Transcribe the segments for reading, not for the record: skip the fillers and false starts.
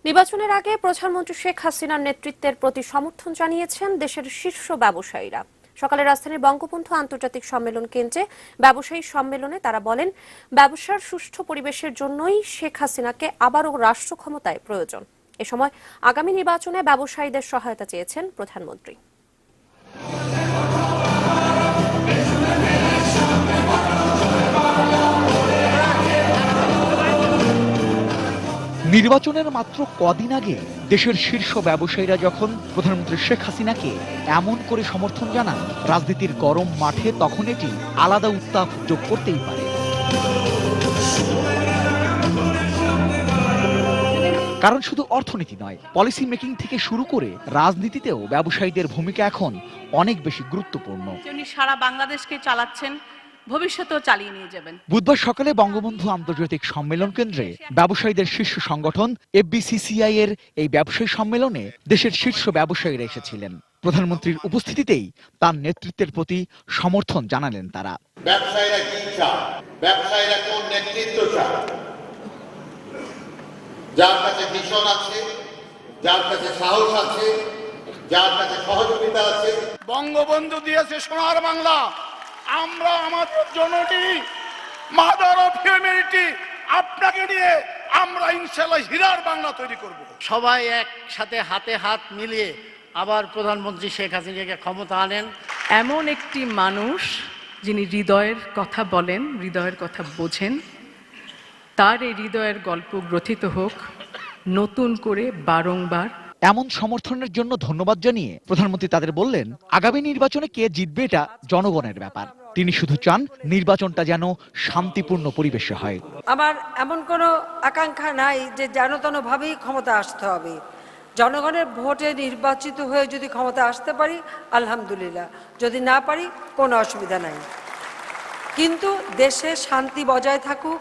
নির্বাচনের আগে প্রধানমন্ত্রী শেখ হাসিনার নেতৃত্বের প্রতি সমর্থন জানিয়েছেন দেশের শীর্ষ ব্যবসায়ীরা। সকালে রাজধানীর বঙ্গবন্ধু আন্তর্জাতিক সম্মেলন কেন্দ্রে ব্যবসায়ী সম্মেলনে তারা বলেন, ব্যবসার সুষ্ঠু পরিবেশের জন্যই শেখ হাসিনাকে আবারও রাষ্ট্র ক্ষমতায় প্রয়োজন। এ সময় আগামী নির্বাচনে ব্যবসায়ীদের সহায়তা চেয়েছেন প্রধানমন্ত্রী। নির্বাচনের মাত্র কদিন আগে দেশের শীর্ষ ব্যবসায়ীরা যখন প্রধানমন্ত্রী শেখ হাসিনাকে এমন করে সমর্থন জানান, রাজনীতির গরম মাঠে তখন এটি আলাদা উত্তাপ যোগ করতেই পারে। কারণ শুধু অর্থনীতি নয়, পলিসি মেকিং থেকে শুরু করে রাজনীতিতেও ব্যবসায়ীদের ভূমিকা এখন অনেক বেশি গুরুত্বপূর্ণ। উনি সারা বাংলাদেশকে চালাচ্ছেন, ভবিষ্যতেও চালিয়ে নিয়ে যাবেন। বুধবার সকালে বঙ্গবন্ধু আন্তর্জাতিক সম্মেলন কেন্দ্রে ব্যবসায়ীদের শীর্ষ সংগঠন এফবিসিসিআই এর এই ব্যবসায়ী সম্মেলনে দেশের শীর্ষ ব্যবসায়ীরা এসেছিলেন। প্রধানমন্ত্রীর উপস্থিতিতেই তার নেতৃত্বের প্রতি সমর্থন জানালেন তারা। ব্যবসায়ীরা কি চায়, ব্যবসায়ীরা কোন নেতৃত্ব চায়, যার কাছে ভিশন আছে, যার কাছে সাহস আছে, যার কাছে সহযোগিতা আছে। বঙ্গবন্ধু দিয়েছে সোনার বাংলা, আমরা আমাদের জননী মাদার অফ হিউম্যানিটি আপনাকে নিয়ে আমরা ইনশাআল্লাহ হীরার বাংলা তৈরি করব। সবাই একসাথে হাতে হাত মিলিয়ে আবার প্রধানমন্ত্রী শেখ হাসিনাকে ক্ষমতা আনেন। এমন একটি মানুষ যিনি হৃদয়ের কথা বলেন, হৃদয়ের কথা বোঝেন, তার এই হৃদয়ের গল্প গ্রথিত হোক নতুন করে বারংবার। এমন সমর্থনের জন্য ধন্যবাদ জানিয়ে প্রধানমন্ত্রী তাদের বললেন, আগামী নির্বাচনে কে জিতবে এটা জনগণের ব্যাপার। তিনি শুধু চান নির্বাচনটা যেন শান্তিপূর্ণ পরিবেশে হয়। আমার এমন কোনো আকাঙ্ক্ষা নাই যে যেন তেন ভাবেই ক্ষমতা আসতে হবে। জনগণের ভোটে নির্বাচিত হয়ে যদি ক্ষমতা আসতে পারি আলহামদুলিল্লাহ, যদি না পারি কোনো অসুবিধা নাই। কিন্তু দেশে শান্তি বজায় থাকুক,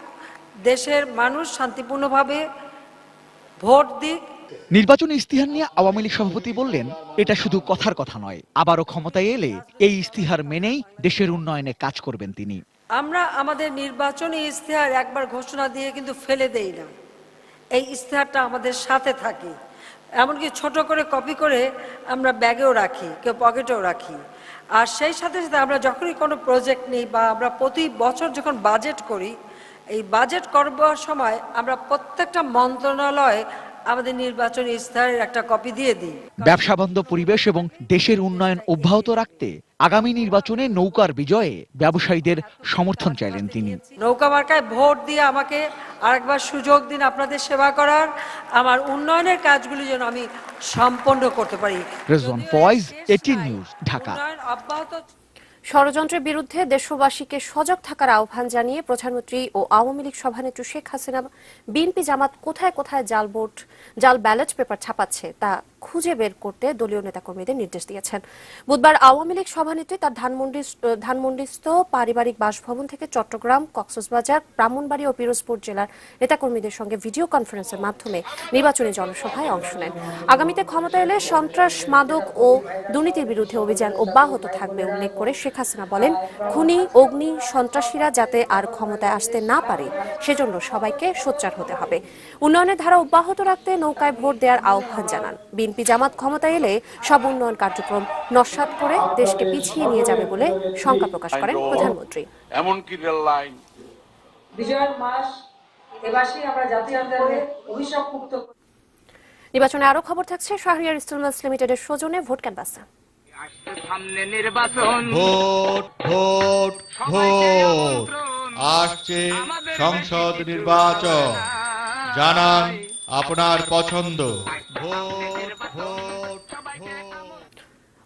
দেশের মানুষ শান্তিপূর্ণভাবে ভোট দিক। নির্বাচনী ইস্তিহার নিয়ে আওয়ামী লীগ সভাপতি বললেন, এটা শুধু কথার কথা নয়, আবারও ক্ষমতায় এলে এই ইস্তিহার মেনেই দেশের উন্নয়নে কাজ করবেন তিনি। আমরা আমাদের নির্বাচনী ইস্তিহার একবার ঘোষণা দিয়ে কিন্তু ফেলে দেই না, এই ইস্তিহারটা আমাদের সাথে থাকে। এমনকি ছোট করে কপি করে আমরা ব্যাগেও রাখি, কেউ পকেটেও রাখি। আর সেই সাথে সাথে আমরা যখনই কোনো প্রজেক্ট নিই বা আমরা প্রতি বছর যখন বাজেট করি, এই বাজেট করবার সময় আমরা প্রত্যেকটা মন্ত্রণালয়ে আমাদের নির্বাচনী ইস্তিহারের একটা কপি দিয়ে দিই। ব্যবসা বন্ধ পরিবেশ এবং দেশের উন্নয়ন অব্যাহত রাখতে আগামী নির্বাচনে নৌকার বিজয়ে ব্যবসায়ীদের সমর্থন চাইলেন তিনি। নৌকা মার্কায় ভোট দিয়ে আমাকে আরেকবার সুযোগ দিন আপনাদের সেবা করার, আমার উন্নয়নের কাজগুলি যেন আমি সম্পন্ন করতে পারি। Rezwan Faiz, ATN news, Dhaka. ষড়যন্ত্রের বিরুদ্ধে দেশবাসীকে সজাগ থাকার আহ্বান জানিয়ে প্রধানমন্ত্রী ও আওয়ামী লীগ সভানেত্রী শেখ হাসিনা বিএনপি জামাত কোথায় কোথায় জাল ব্যালট পেপার ছাপাচ্ছে তা খুঁজে বের করতে দলীয় নেতাকর্মীদের নির্দেশ দিয়েছেন। বুধবার আওয়ামী লীগ সভানেত্রী তার ধানমন্ডিস্থ পারিবারিক বাসভবন থেকে চট্টগ্রাম, কক্সবাজার, ব্রাহ্মণবাড়িয়া ও পিরোজপুর জেলার নেতাকর্মীদের সঙ্গে ভিডিও কনফারেন্সের মাধ্যমে নির্বাচনী জনসভায় অংশ নেন। আগামীতে ক্ষমতা এলে সন্ত্রাস, মাদক ও দুর্নীতির বিরুদ্ধে অভিযান অব্যাহত থাকবে উল্লেখ করে শেখ হাসিনা বলেন, খুনি, অগ্নি, সন্ত্রাসীরা যাতে আর ক্ষমতায় আসতে না পারে সেজন্য সবাইকে সোচ্চার হতে হবে। উন্নয়নের ধারা অব্যাহত রাখতে নৌকায় ভোট দেওয়ার আহ্বান জানান। বিএনপি জামাত ক্ষমতায় এলে সব উন্নয়ন কার্যক্রম নস্যাৎ করে দেশকে পিছিয়ে নিয়ে যাবে বলে শঙ্কা প্রকাশ করেন প্রধানমন্ত্রী। এমনকি রেল লাইন বিজয়ের মাস এবারই আমরা জাতীয় আন্দোলনে অভিশাপ মুক্ত। নির্বাচনে আরো খবর থাকছে শাহরিয়ার স্টিল মিলস লিমিটেডের সৌজন্যে ভোট ক্যানভাসে। সামনে নির্বাচন, ভোট ভোট ভোট আসছে সংসদ নির্বাচন, জানান আপনার পছন্দ।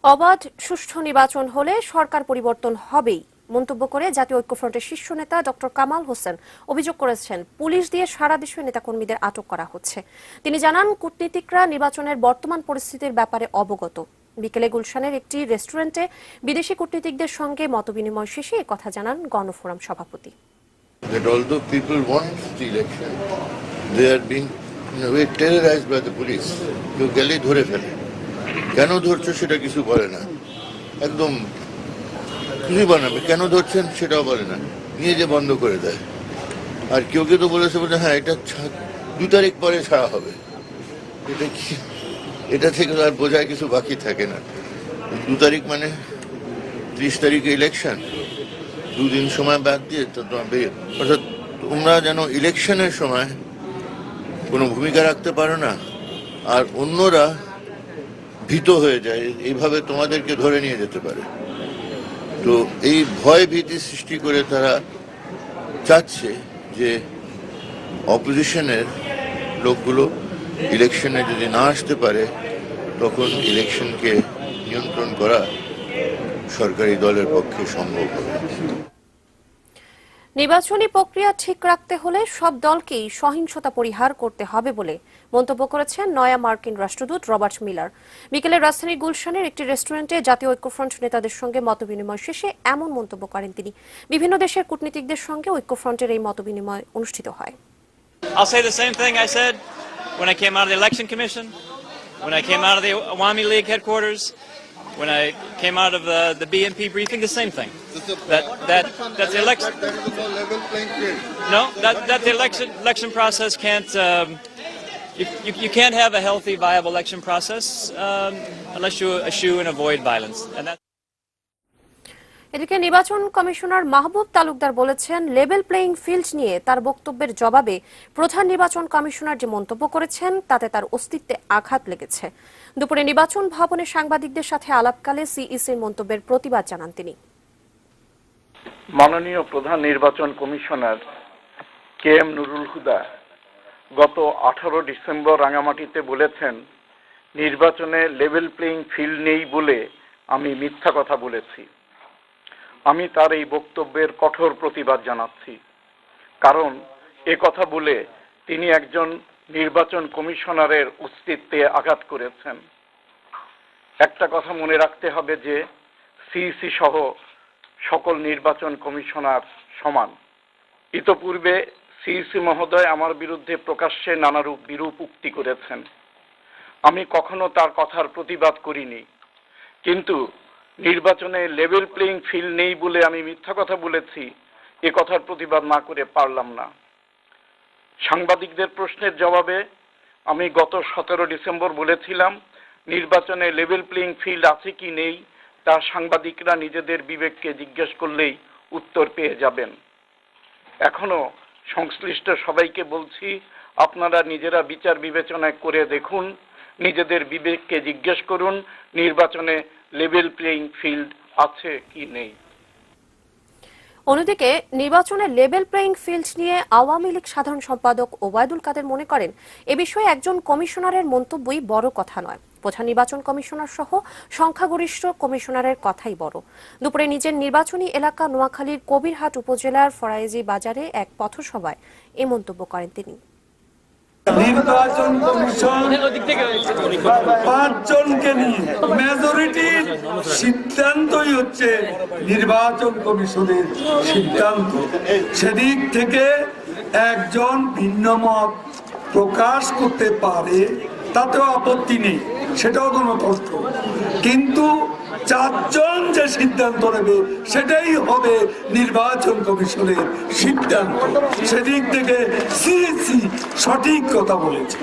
অবাধ সুষ্ঠু নির্বাচন হলে সরকার পরিবর্তন হবেই মন্তব্য করে জাতীয় ঐক্যফ্রন্টের শীর্ষ নেতা ডক্টর কামাল হোসেন অভিযোগ করেছেন, পুলিশ দিয়ে সারা দেশের নেতাকর্মীদের আটক করা হচ্ছে। তিনি জানান, কূটনীতিকরা নির্বাচনের বর্তমান পরিস্থিতির ব্যাপারে অবগত। বিকেলে গুলশানের একটি রেস্টুরেন্টে বিদেশি কূটনীতিকদের সঙ্গে মতবিনিময় শেষে কথা জানান গণফোরাম সভাপতি। কেন ধরছো সেটা কিছু বলে না, একদম কিছুই বানাবে, কেন ধরছেন সেটাও বলে না, নিয়ে যে বন্ধ করে দেয়। আর কেউ কেউ তো বলেছে হ্যাঁ এটা 2 তারিখ পরে ছাড়া হবে, এটা থেকে আর বোঝায় কিছু বাকি থাকে না। 2 তারিখ মানে 30 তারিখে ইলেকশন, 2 দিন সময় বাদ দিয়ে অর্থাৎ তোমরা যেন ইলেকশনের সময় কোনো ভূমিকা রাখতে পারো না আর অন্যরা ভীত হয়ে যায়, এইভাবে তোমাদেরকে ধরে নিয়ে যেতে পারে। তো এই ভয় ভীতি সৃষ্টি করে তারা চাচ্ছে যে অপোজিশনের লোকগুলো ইলেকশনে যদি না আসতে পারে তখন ইলেকশনকে নিয়ন্ত্রণ করা সরকারি দলের পক্ষে সম্ভব হবে। নির্বাচনী প্রক্রিয়া ঠিক রাখতে হলে সব দলকেই সহিংসতা পরিহার করতে হবে বলে মন্তব্য করেছেন নয়া মার্কিন রাষ্ট্রদূত রবার্ট মিলার। বিকেলে রাজধানীর গুলশানের একটি রেস্টুরেন্টে জাতীয় ঐক্যফ্রন্ট নেতাদের সঙ্গে মতবিনিময় শেষে এমন মন্তব্য করেন তিনি। বিভিন্ন দেশের কূটনীতিকদের সঙ্গে ঐক্যফ্রন্টের এই মতবিনিময় অনুষ্ঠিত হয়। I'll say the same thing I said when I came out of the Election Commission, when I came out of the Awami League headquarters, when I came out of the BNP briefing, the same thing. That the election. No, that the election process can't. You can't have a healthy, viable election process unless you eschew and avoid violence. And that. এদিকে নির্বাচন commissioner মাহবুব তালুকদার বলেছেন, level playing field নিয়ে তার বক্তব্যের জবাবে প্রধান নির্বাচন commissioner যে মন্তব্য করেছেন তাতে তার অস্তিত্বে আঘাত লেগেছে। দুপুরে নির্বাচন ভবনে সাংবাদিকদের সাথে আলাপকালে সিইসির মন্তব্যের প্রতিবাদ জানান তিনি। মাননীয় প্রধান নির্বাচন কমিশনার KM নুরুল হুদা গত 18 ডিসেম্বর রাঙামাটিতে বলেছেন, নির্বাচনে লেভেল প্লেইং ফিল্ড নেই বলে আমি মিথ্যা কথা বলেছি। আমি তার এই বক্তব্যের কঠোর প্রতিবাদ জানাচ্ছি, কারণ এ কথা বলে তিনি একজন নির্বাচন কমিশনারের অস্তিত্বে আঘাত করেছেন। একটা কথা মনে রাখতে হবে যে সিইসি সহ সকল নির্বাচন কমিশনার সমান। ইতপূর্বে সিইসি মহোদয় আমার বিরুদ্ধে প্রকাশ্যে নানারূপ বিরূপ উক্তি করেছেন। আমি কখনো তার কথার প্রতিবাদ করিনি, কিন্তু নির্বাচনে লেভেল প্লেইং ফিল্ড নেই বলে আমি মিথ্যা কথা বলেছি, এ কথার প্রতিবাদ না করে পারলাম না। সাংবাদিকদের প্রশ্নের জবাবে আমি গত 17 ডিসেম্বর বলেছিলাম, নির্বাচনে লেভেল প্লেইং ফিল্ড আছে কি নেই তা সাংবাদিকরা নিজেদের বিবেককে জিজ্ঞেস করলেই উত্তর পেয়ে যাবেন। এখনো সংশ্লিষ্ট সবাইকে বলছি, আপনারা নিজেরা বিচার বিবেচনা করে দেখুন, নিজেদের বিবেককে জিজ্ঞেস করুন নির্বাচনে লেভেল প্লেইং ফিল্ড আছে কি নেই। অন্যদিকে নির্বাচনে লেভেল প্লেইং ফিল্ড নিয়ে আওয়ামী লীগ সাধারণ সম্পাদক ওবায়দুল কাদের মনে করেন, এ বিষয়ে একজন কমিশনারের মন্তব্যই বড় কথা নয়, প্রধান নির্বাচন কমিশনার সহ সংখ্যাগরিষ্ঠ কমিশনারের কথাই বড়। দুপুরে নিজের নির্বাচনী এলাকা নোয়াখালীর কবিরহাট উপজেলার ফরাইজি বাজারে এক পথসভায় এ মন্তব্য করেন তিনি। নির্বাচন কমিশন 5 জনকে নিয়ে মেজরিটির সিদ্ধান্তই হচ্ছে নির্বাচন কমিশনের সিদ্ধান্ত। সেদিক থেকে একজন ভিন্ন মত প্রকাশ করতে পারে, তাতেও আপত্তি নেই, সেটাও গণতন্ত্র। কিন্তু 4 জন যে সিদ্ধান্ত নেবে সেটাই হবে নির্বাচন কমিশনের সিদ্ধান্ত। সেদিক থেকে সিইসি সঠিক কথা বলেছে।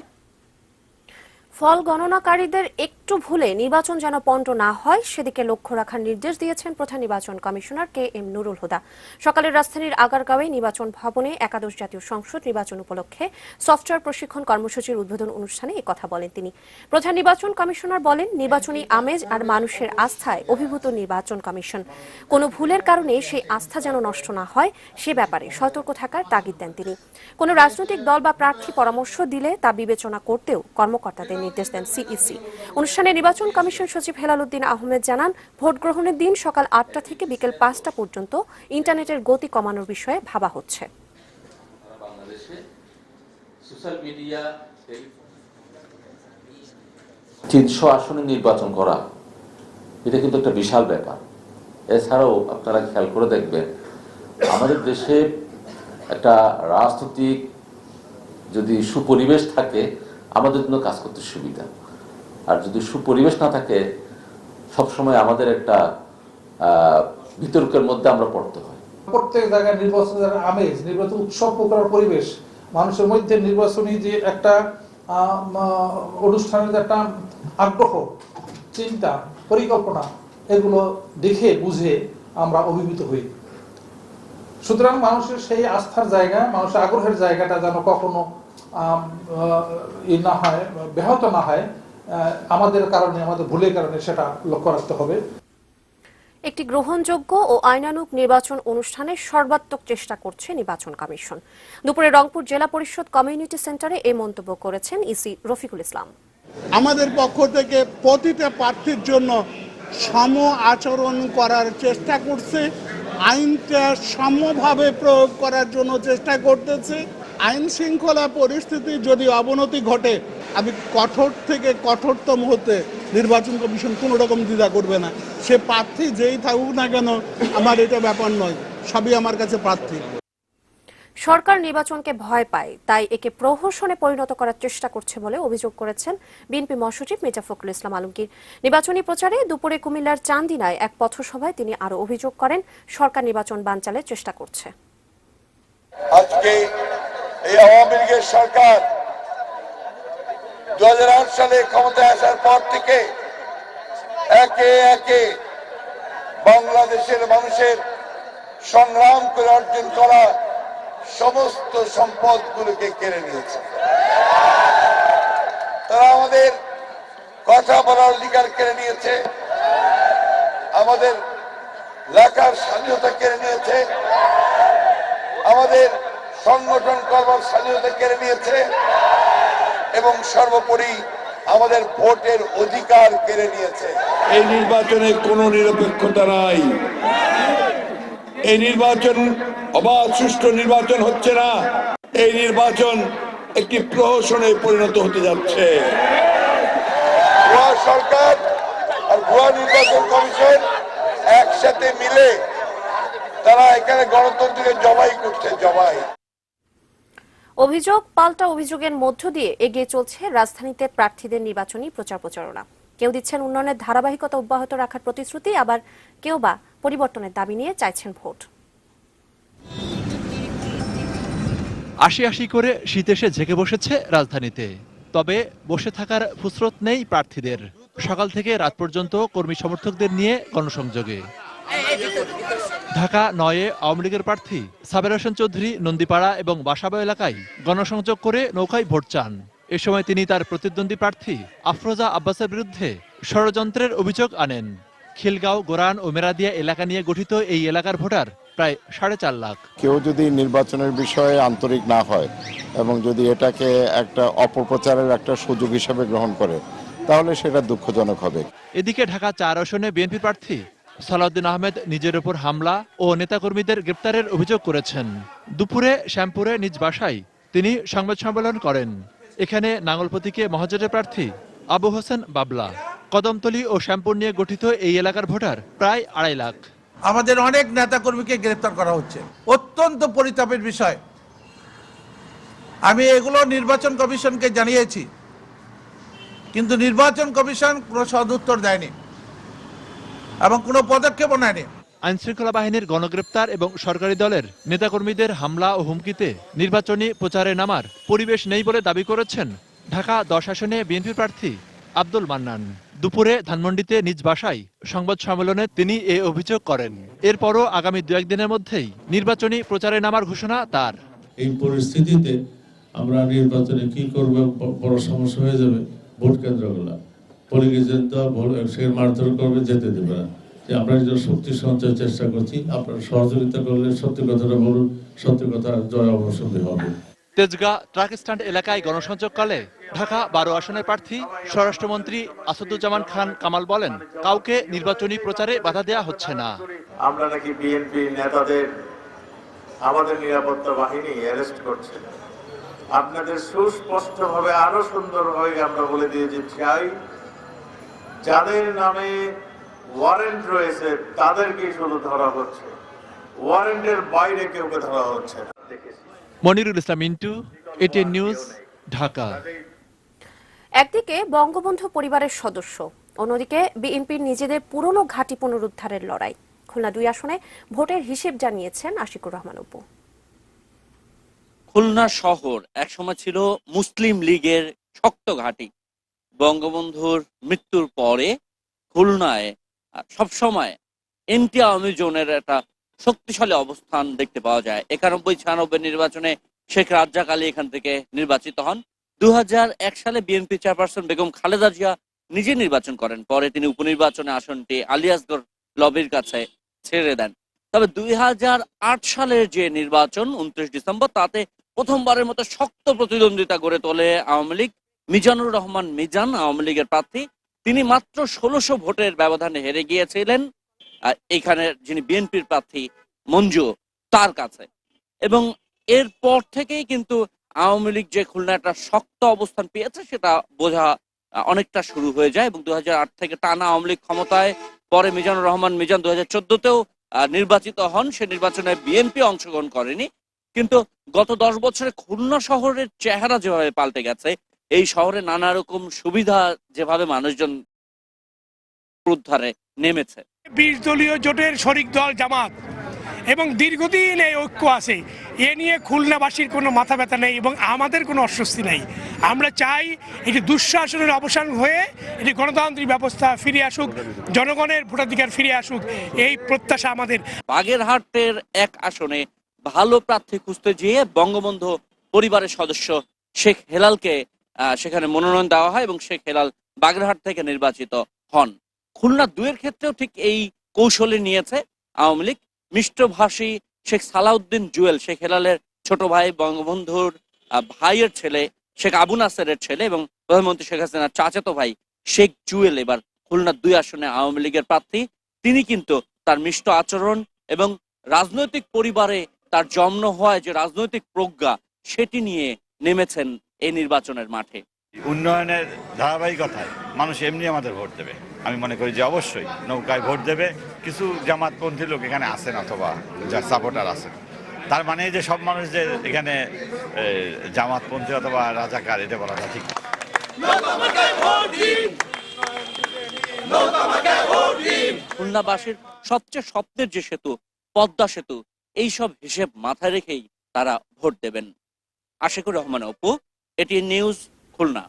ফল গণনাকারীদের একটু ভুলে নির্বাচন যেন পণ্ড না হয় সেদিকে লক্ষ্য রাখার নির্দেশ দিয়েছেন প্রধান নির্বাচন কমিশনার KM নুরুল হুদা। সকালে রাজধানীর আগারগাঁওয়ে নির্বাচন ভবনে একাদশ জাতীয় সংসদ নির্বাচন উপলক্ষে সফটওয়্যার প্রশিক্ষণ কর্মসূচির উদ্বোধন অনুষ্ঠানে একথা বলেন তিনি। প্রধান নির্বাচন কমিশনার বলেন, নির্বাচনী আমেজ আর মানুষের আস্থায় অভিভূত নির্বাচন কমিশন। কোনো ভুলের কারণে সেই আস্থা যেন নষ্ট না হয় সে ব্যাপারে সতর্ক থাকার তাগিদ দেন তিনি। কোনো রাজনৈতিক দল বা প্রার্থী পরামর্শ দিলে তা বিবেচনা করতেও কর্মকর্তাদের নির্দেশ দেন সিইসি। অনুষ্ঠানে নির্বাচন কমিশন সচিব হেলাল উদ্দিন আহমেদ জানান, ভোট গ্রহণের দিন সকাল 8টা থেকে বিকেল 5টা পর্যন্ত ইন্টারনেটের গতি কমানোর বিষয়ে ভাবা হচ্ছে। সোশ্যাল মিডিয়া 300 আসনে নির্বাচন করা এটা কিন্তু একটা বিশাল ব্যাপার। এছাড়াও আপনারা খেয়াল করে দেখবেন, আমাদের দেশে একটা রাজনৈতিক যদি সুপরিবেশ থাকে আমাদের জন্য কাজ করতে সুবিধা, আর যদি সুপরিবেশ না থাকে সবসময় আমাদের একটা বিতর্কের মধ্যে আমরা পড়তে হয়। প্রত্যেক জায়গায় নির্বাচনের আমেজ, নির্বাচন উৎসব প্রকার পরিবেশ, মানুষের মধ্যে নির্বাচনী যে একটা অনুষ্ঠানের যে একটা আগ্রহ, চিন্তা, পরিকল্পনা, এগুলো দেখে বুঝে আমরা অভিভূত হই। সুতরাং মানুষের সেই আস্থার জায়গা, মানুষের আগ্রহের জায়গাটা যেন কখনো না হয়, ব্যাহত না হয়, আমাদের কারণে, আমাদের ভুলের কারণে, সেটা লক্ষ্য রাখতে হবে। একটি গ্রহণযোগ্য ও আইনানুগ নির্বাচন অনুষ্ঠানের সর্বাত্মক চেষ্টা করছে নির্বাচন কমিশন। দুপুরে রংপুর জেলা পরিষদ কমিউনিটি সেন্টারে এই মন্তব্য করেছেন ইসি রফিকুল ইসলাম। আমাদের পক্ষ থেকে প্রতিটা প্রার্থীর জন্য সম আচরণ করার চেষ্টা করছে, আইনটা সমভাবে প্রয়োগ করার জন্য চেষ্টা করতেছে। আইন শৃঙ্খলা পরিস্থিতি যদি অবনতি ঘটে, আমি কঠোর থেকে কঠোরতম হতে নির্বাচন কমিশন কোনো রকম দ্বিধা করবে না। সে প্রার্থী যেই থাকুক না কেন, আমার এটা ব্যাপার নয়, সবই আমার কাছে প্রার্থী। সরকার নির্বাচনকে ভয় পায়, তাই একে প্রহসনে পরিণত করার চেষ্টা করছে বলে অভিযোগ করেছেন বিএনপি মহাসচিব মির্জা ফখরুল ইসলাম আলমগীর। নির্বাচনী প্রচারে দুপুরে কুমিল্লার চান্দিনায় এক পথসভায় তিনি আরো অভিযোগ করেন, সরকার নির্বাচন বানচালের চেষ্টা করছে। আজকে এই আওয়ামী লীগের সরকার 2008 সালে ক্ষমতায় আসার পর থেকে একে একে বাংলাদেশের মানুষের সংগ্রাম করে অর্জন করা সমস্ত সম্পদগুলোকে কেড়ে নিয়েছে। তারা আমাদের কথা বলার অধিকার কেড়ে নিয়েছে, আমাদের লেখার স্বাধীনতা কেড়ে নিয়েছে, আমাদের সংগঠন করবার স্বাধীনতা কেড়ে নিয়েছে এবং সর্বোপরি আমাদের ভোটের অধিকার কেড়ে নিয়েছে। এই নির্বাচনে কোনো নিরপেক্ষতা নাই। এই নির্বাচন অবাধ সুষ্ঠু নির্বাচন হচ্ছে না। এই নির্বাচন একটি প্রহসনে পরিণত হতে যাচ্ছে। ভুয়া সরকার আর ভুয়া নির্বাচন কমিশন একসাথে মিলে তারা এখানে গণতন্ত্রকে জবাই করছে, জবাই। অভিযোগ পাল্টা অভিযোগের মধ্য দিয়ে এগিয়ে চলছে রাজধানীতে প্রার্থীদের নির্বাচনী প্রচার প্রচারণা। কেউ দিচ্ছেন উন্নয়নের ধারাবাহিকতা অব্যাহত রাখার প্রতিশ্রুতি, আবার কেউ বা পরিবর্তনের দাবি নিয়ে চাইছেন ভোট। আশি আশি করে শীত এসে ঝেঁকে বসেছে রাজধানীতে, তবে বসে থাকার ফুসরত নেই প্রার্থীদের। সকাল থেকে রাত পর্যন্ত কর্মী সমর্থকদের নিয়ে গণসংযোগে। ঢাকা 9-এ আওয়ামী লীগের প্রার্থী সাবের হোসেন চৌধুরী নন্দীপাড়া এবং বাসাবো এলাকায় গণসংযোগ করে নৌকায় ভোট চান। এ সময় তিনি তার প্রতিদ্বন্দ্বী প্রার্থী আফরোজা আব্বাসের বিরুদ্ধে ষড়যন্ত্রের অভিযোগ আনেন। খিলগাঁও, গোরান ও মেরাদিয়া এলাকা নিয়ে গঠিত এই এলাকার ভোটার প্রায় 4.5 লাখ। কেউ যদি নির্বাচনের বিষয়ে আন্তরিক না হয় এবং যদি এটাকে একটা অপপ্রচারের একটা সুযোগ হিসেবে গ্রহণ করে, তাহলে সেটা দুঃখজনক হবে। এদিকে ঢাকা 4 আসনে বিএনপি প্রার্থী সালাউদ্দিন আহমেদ নিজের উপর হামলা ও নেতাকর্মীদের গ্রেপ্তারের অভিযোগ করেছেন। দুপুরে শ্যামপুরে নিজ বাসায় তিনি সংবাদ সম্মেলন করেন। এখানে নাঙ্গলপতিকে মহাজোটের প্রার্থী আবু হোসেন বাবলা। কদমতলী ও শ্যামপুর নিয়ে গঠিত এই এলাকার ভোটার প্রায় 2.5 লাখ। আমাদের অনেক নেতাকর্মীকে গ্রেফতার করা হচ্ছে, অত্যন্ত পরিতাপের বিষয়। আমি এগুলো নির্বাচন কমিশনকে জানিয়েছি, কিন্তু নির্বাচন কমিশন কোনো সদুত্তর দেয়নি এবং কোনো পদক্ষেপও নেয়নি। আইনশৃঙ্খলা বাহিনীর গণগ্রেপ্তার এবং সরকারি দলের নেতাকর্মীদের হামলা ও হুমকিতে নির্বাচনী প্রচারে নামার পরিবেশ নেই বলে দাবি করেছেন ঢাকা 10 আসনে বিএনপি প্রার্থী আব্দুল মান্নান। দুপুরে ধানমন্ডিতে নিজ বাসায় সংবাদ সম্মেলনে তিনি এ অভিযোগ করেন। এরপরও আগামী 2-1 দিনের মধ্যেই নির্বাচনী প্রচারে নামার ঘোষণা তার। এই পরিস্থিতিতে আমরা নির্বাচনে কি করব, বড় সমস্যা হয়ে যাবে। ভোট কেন্দ্রগুলো পলিগেশন তো সে মারধর করবে, যেতে দেবে না। যে আমরা যে শক্তি সঞ্চয়ের চেষ্টা করছি, আপনারা সহযোগিতা করলে সত্যি কথাটা বলুন, সত্যি কথা জয় অবশ্যই হবে। তেজগাঁ ট্রাক স্ট্যান্ড এলাকায় গণসংযোগকালে ঢাকা 12 আসনের প্রার্থী স্বরাষ্ট্রমন্ত্রী আসাদুজ্জামান খান কামাল বলেন, কাউকে নির্বাচনী প্রচারে বাধা দেওয়া হচ্ছে না। আমরা নাকি বিএনপি নেতাদের আমাদের নিরাপত্তা বাহিনী অ্যারেস্ট করছে। আপনাদের সুস্পষ্টভাবে আরো সুন্দরভাবে আমরা বলে দিয়েছি, চাই যাদের নামে ওয়ারেন্ট রয়েছে তাদেরকে শুধু ধরা হচ্ছে, ওয়ারেন্টের বাইরে কাউকে ধরা হচ্ছে না। Monirul Islam Mintu, ATN news, Dhaka. একদিকে বঙ্গবন্ধু পরিবারের সদস্য, অন্যদিকে বিএনপির নিজেদের পুরনো ঘাঁটি পুনরুদ্ধারের লড়াই। খুলনা 2 আসনে ভোটের হিসেব জানিয়েছেন আশিকুর রহমান অপু। খুলনা শহর একসময় ছিল মুসলিম লীগের শক্ত ঘাঁটি। বঙ্গবন্ধুর মৃত্যুর পরে খুলনায় সবসময় এন্টি আওয়ামী জোনের একটা শক্তিশালী অবস্থান দেখতে পাওয়া যায়। 91-96 নির্বাচনে শেখ রাজ্জাক আলী এখান থেকে নির্বাচিত হন। 2001 সালে বিএনপি চেয়ারপারসন বেগম খালেদা জিয়া নিজে নির্বাচন করেন। পরে তিনি উপনির্বাচনে আসনটি আলী আসগর লবির কাছে ছেড়ে দেন। তবে 2008 সালের যে নির্বাচন 29 ডিসেম্বর, তাতে প্রথমবারের মতো শক্ত প্রতিদ্বন্দ্বিতা গড়ে তোলে আওয়ামী লীগ। মিজানুর রহমান মিজান আওয়ামী লীগের প্রার্থী, তিনি মাত্র 1600 ভোটের ব্যবধানে হেরে গিয়েছিলেন এখানে যিনি বিএনপির প্রার্থী মঞ্জু তার কাছে। এবং এরপর থেকেই কিন্তু আওয়ামী লীগ যে খুলনা একটা শক্ত অবস্থান পেয়েছে সেটা বোঝা অনেকটা শুরু হয়ে যায়। এবং 2008 থেকে টানা আওয়ামী লীগ ক্ষমতায়, পরে মিজানুর রহমান মিজান 2014তেও নির্বাচিত হন। সে নির্বাচনে বিএনপি অংশগ্রহণ করেনি। কিন্তু গত 10 বছরে খুলনা শহরের চেহারা যেভাবে পাল্টে গেছে, এই শহরে নানা রকম সুবিধা যেভাবে মানুষজন উদ্ধারে নেমেছে। 20 দলীয় জোটের শরিক দল জামাত এবং দীর্ঘদিন এই ঐক্য আছে, এ নিয়ে খুলনাবাসীর কোনো মাথা ব্যথা নেই এবং আমাদের কোনো অস্বস্তি নেই। আমরা চাই এটি দুঃশাসনের অবসান হয়ে এটি গণতান্ত্রিক ব্যবস্থা ফিরে আসুক, জনগণের ভোটাধিকার ফিরে আসুক, এই প্রত্যাশা আমাদের। বাগেরহাটের এক আসনে ভালো প্রার্থী খুঁজতে গিয়ে বঙ্গবন্ধু পরিবারের সদস্য শেখ হেলালকে সেখানে মনোনয়ন দেওয়া হয় এবং শেখ হেলাল বাগেরহাট থেকে নির্বাচিত হন। খুলনা 2-এর ক্ষেত্রেও ঠিক এই কৌশলে নিয়েছে আওয়ামী লীগ। মিষ্টভাষী শেখ সালাউদ্দিন জুয়েল, শেখ হেলালের ছোট ভাই, বঙ্গবন্ধুর ভাইয়ের ছেলে, শেখ আবু নাসেরের ছেলে এবং প্রধানমন্ত্রী শেখ হাসিনার চাচাতো ভাই শেখ জুয়েল এবার খুলনা 2 আসনে আওয়ামী লীগের প্রার্থী। তিনি কিন্তু তার মিষ্ট আচরণ এবং রাজনৈতিক পরিবারে তার জন্ম হওয়ায় যে রাজনৈতিক প্রজ্ঞা, সেটি নিয়ে নেমেছেন এই নির্বাচনের মাঠে। উন্নয়নের ধারাবাহিকতায় মানুষ এমনি আমাদের ভোট দেবে। আমি মনে করি যে অবশ্যই নৌকায় ভোট দেবে। কিছু জামাতপন্থী লোক এখানে আছেন অথবা যার সাপোর্টার আছেন, তার মানে যে সব মানুষ যে এখানে জামাতপন্থী অথবা রাজাকার, এটা বলাটা ঠিক। খুলনাবাসীর সবচেয়ে স্বপ্নের যে সেতু, পদ্মা সেতু, এইসব হিসেব মাথায় রেখেই তারা ভোট দেবেন। Ashikur Rahman Apu, ATN news, Khulna.